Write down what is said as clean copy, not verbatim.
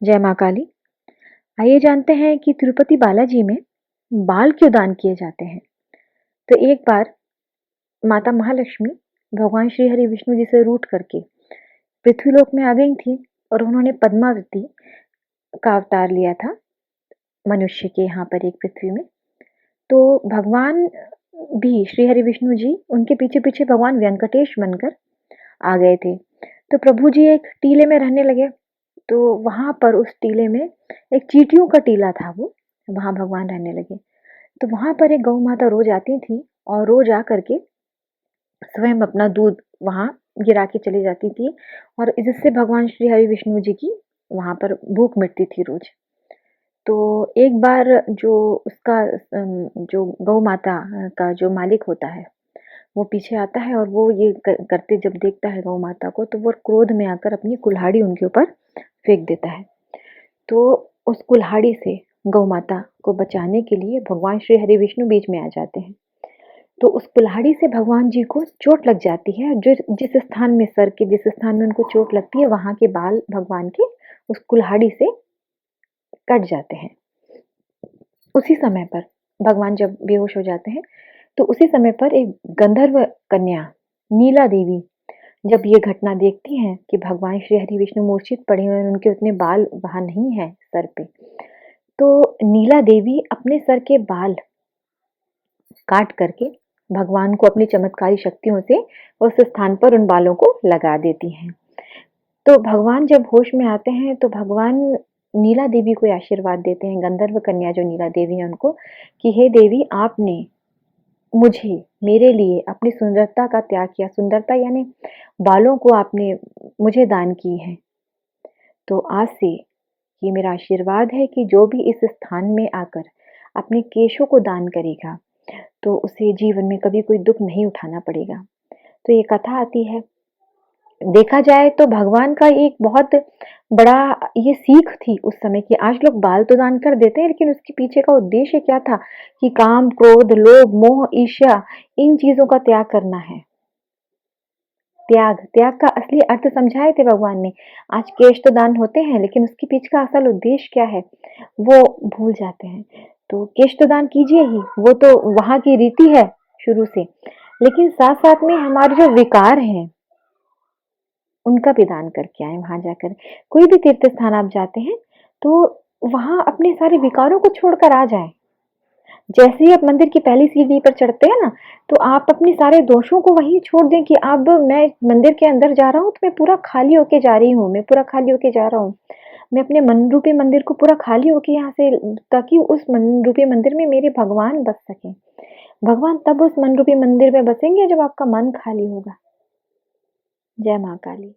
जय माँ काली। आइए जानते हैं कि तिरुपति बालाजी में बाल क्यों दान किए जाते हैं। तो एक बार माता महालक्ष्मी भगवान श्री हरि विष्णु जी से रूठ करके पृथ्वीलोक में आ गई थी और उन्होंने पद्मावती का अवतार लिया था मनुष्य के यहाँ पर एक पृथ्वी में। तो भगवान भी श्री हरि विष्णु जी उनके पीछे पीछे भगवान वेंकटेश बनकर आ गए थे। तो प्रभु जी एक टीले में रहने लगे। तो वहां पर उस टीले में एक चींटियों का टीला था, वो वहां भगवान रहने लगे। तो वहां पर एक गौ माता रोज आती थी और रोज आ करके स्वयं अपना दूध वहां गिरा के चली जाती थी और जिससे भगवान श्री हरि विष्णु जी की वहां पर भूख मिटती थी रोज। तो एक बार जो गौ माता का जो मालिक होता है वो पीछे आता है और वो ये करते जब देखता है गौ माता को तो वो क्रोध में आकर अपनी कुल्हाड़ी उनके ऊपर फेंक देता है। तो उस कुल्हाड़ी से गौ माता को बचाने के लिए भगवान श्री हरि विष्णु बीच में आ जाते हैं। तो उस कुल्हाड़ी से भगवान जी को चोट लग जाती है। जो जिस स्थान में सर के जिस स्थान में उनको चोट लगती है वहां के बाल भगवान के उस कुल्हाड़ी से कट जाते हैं। उसी समय पर भगवान जब बेहोश हो जाते हैं तो उसी समय पर एक गंधर्व कन्या नीला देवी जब ये घटना देखती हैं कि भगवान श्री हरि विष्णु मूर्छित पड़े हुए हैं, उनके उतने बाल वहां नहीं है सर पे, तो नीला देवी अपने सर के बाल काट करके भगवान को अपनी चमत्कारी शक्तियों से उस स्थान पर उन बालों को लगा देती हैं। तो भगवान जब होश में आते हैं तो भगवान नीला देवी को आशीर्वाद देते हैं, गंधर्व कन्या जो नीला देवी है उनको, कि हे देवी आपने मुझे मेरे लिए अपनी सुंदरता का त्याग किया। सुंदरता यानी बालों को आपने मुझे दान की है। तो आज से ये मेरा आशीर्वाद है कि जो भी इस स्थान में आकर अपने केशों को दान करेगा तो उसे जीवन में कभी कोई दुख नहीं उठाना पड़ेगा। तो ये कथा आती है। देखा जाए तो भगवान का एक बहुत बड़ा ये सीख थी उस समय की। आज लोग बाल तो दान कर देते हैं लेकिन उसके पीछे का उद्देश्य क्या था कि काम, क्रोध, लोभ, मोह, ईर्ष्या इन चीजों का त्याग करना है। त्याग त्याग का असली अर्थ समझाए थे भगवान ने। आज केश तो दान होते हैं लेकिन उसके पीछे का असल उद्देश्य क्या है वो भूल जाते हैं। तो केश तो दान कीजिए ही, वो तो वहां की रीति है शुरू से, लेकिन साथ साथ में हमारे जो विकार हैं उनका भी दान करके आए। वहां जाकर कोई भी तीर्थ स्थान आप जाते हैं तो वहां अपने सारे विकारों को छोड़कर आ जाए। जैसे ही आप मंदिर की पहली सीढ़ी पर चढ़ते हैं ना तो आप अपने सारे दोषों को वहीं छोड़ दें कि अब मैं मंदिर के अंदर जा रहा हूँ तो मैं पूरा खाली होके जा रही हूँ, मैं पूरा खाली होके जा रहा हूँ। मैं अपने मन रूपी मंदिर को पूरा खाली होके यहाँ से, ताकि उस मन रूपी मंदिर में मेरे भगवान बस सके। भगवान तब उस मन रूपी मंदिर में बसेंगे जब आपका मन खाली होगा। जय माँ काली।